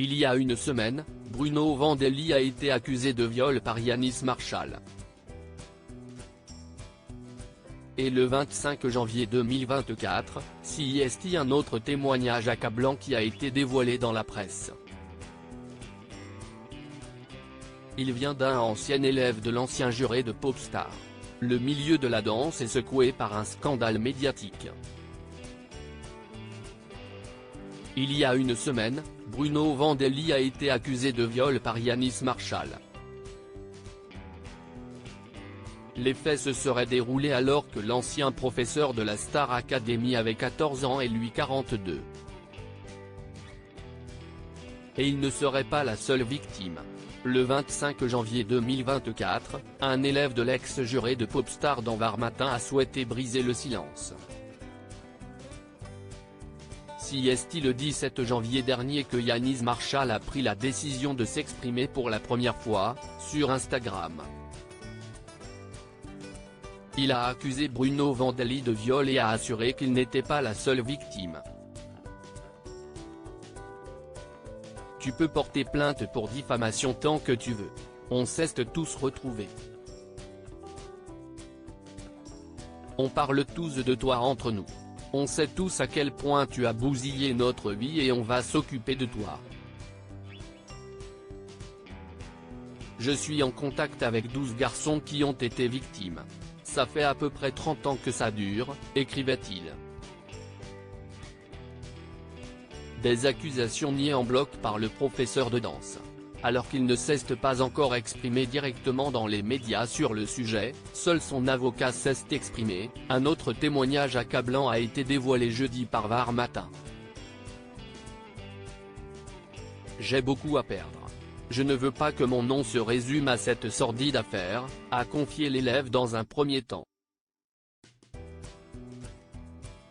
Il y a une semaine, Bruno Vandelli a été accusé de viol par Yanis Marshall. Et le 25 janvier 2024, CIST un autre témoignage accablant qui a été dévoilé dans la presse. Il vient d'un ancien élève de l'ancien juré de Popstar. Le milieu de la danse est secoué par un scandale médiatique. Il y a une semaine, Bruno Vandelli a été accusé de viol par Yanis Marshall. Les faits se seraient déroulés alors que l'ancien professeur de la Star Academy avait 14 ans et lui 42. Et il ne serait pas la seule victime. Le 25 janvier 2024, un élève de l'ex-juré de Popstar d'Anvar Matin a souhaité briser le silence. CIST le 17 janvier dernier que Yanis Marshall a pris la décision de s'exprimer pour la première fois, sur Instagram. Il a accusé Bruno Vandelli de viol et a assuré qu'il n'était pas la seule victime. Tu peux porter plainte pour diffamation tant que tu veux. On s'est tous retrouvés. On parle tous de toi entre nous. On sait tous à quel point tu as bousillé notre vie et on va s'occuper de toi. Je suis en contact avec 12 garçons qui ont été victimes. Ça fait à peu près 30 ans que ça dure, écrivait-il. Des accusations niées en bloc par le professeur de danse. Alors qu'il ne s'est pas encore exprimé directement dans les médias sur le sujet, seul son avocat s'est exprimé. Un autre témoignage accablant a été dévoilé jeudi par Var Matin. J'ai beaucoup à perdre. Je ne veux pas que mon nom se résume à cette sordide affaire, a confié l'élève dans un premier temps.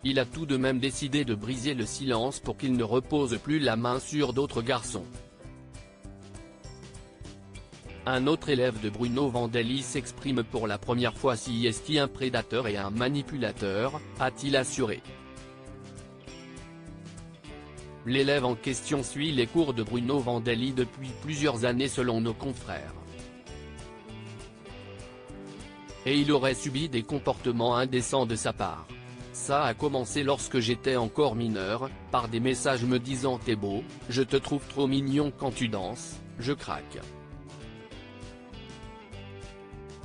Il a tout de même décidé de briser le silence pour qu'il ne repose plus la main sur d'autres garçons. Un autre élève de Bruno Vandelli s'exprime pour la première fois. CIST un prédateur et un manipulateur, a-t-il assuré. L'élève en question suit les cours de Bruno Vandelli depuis plusieurs années selon nos confrères. Et il aurait subi des comportements indécents de sa part. Ça a commencé lorsque j'étais encore mineur, par des messages me disant « T'es beau, je te trouve trop mignon quand tu danses, je craque ».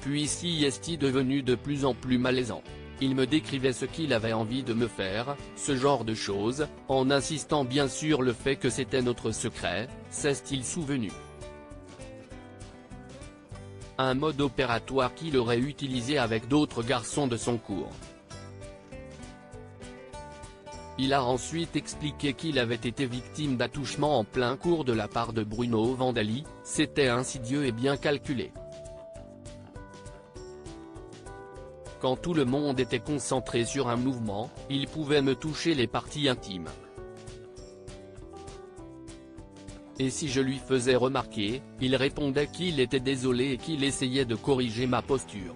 Puis CIST devenu de plus en plus malaisant. Il me décrivait ce qu'il avait envie de me faire, ce genre de choses, en insistant bien sur le fait que c'était notre secret, s'est-il souvenu. Un mode opératoire qu'il aurait utilisé avec d'autres garçons de son cours. Il a ensuite expliqué qu'il avait été victime d'attouchements en plein cours de la part de Bruno Vandelli, c'était insidieux et bien calculé. Quand tout le monde était concentré sur un mouvement, il pouvait me toucher les parties intimes. Et si je lui faisais remarquer, il répondait qu'il était désolé et qu'il essayait de corriger ma posture.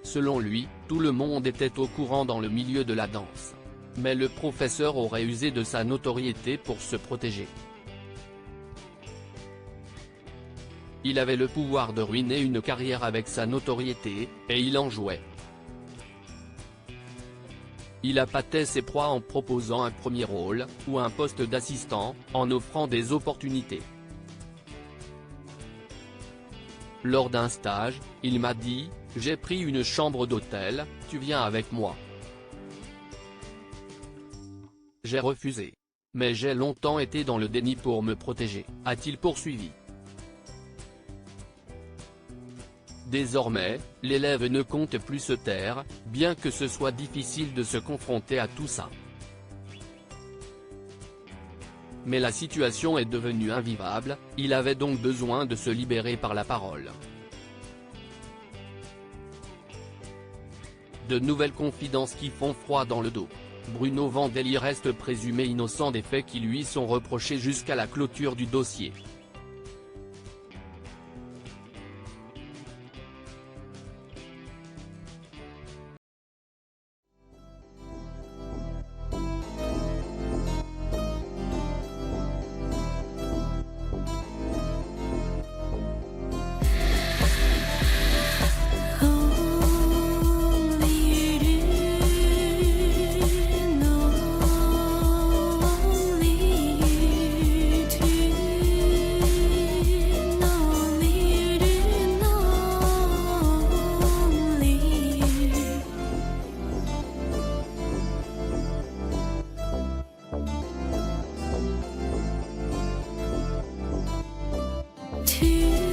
Selon lui, tout le monde était au courant dans le milieu de la danse. Mais le professeur aurait usé de sa notoriété pour se protéger. Il avait le pouvoir de ruiner une carrière avec sa notoriété, et il en jouait. Il appâtait ses proies en proposant un premier rôle, ou un poste d'assistant, en offrant des opportunités. Lors d'un stage, il m'a dit « J'ai pris une chambre d'hôtel, tu viens avec moi ». J'ai refusé. Mais j'ai longtemps été dans le déni pour me protéger, a-t-il poursuivi. Désormais, l'élève ne compte plus se taire, bien que ce soit difficile de se confronter à tout ça. Mais la situation est devenue invivable, il avait donc besoin de se libérer par la parole. De nouvelles confidences qui font froid dans le dos. Bruno Vandelli reste présumé innocent des faits qui lui sont reprochés jusqu'à la clôture du dossier. 去。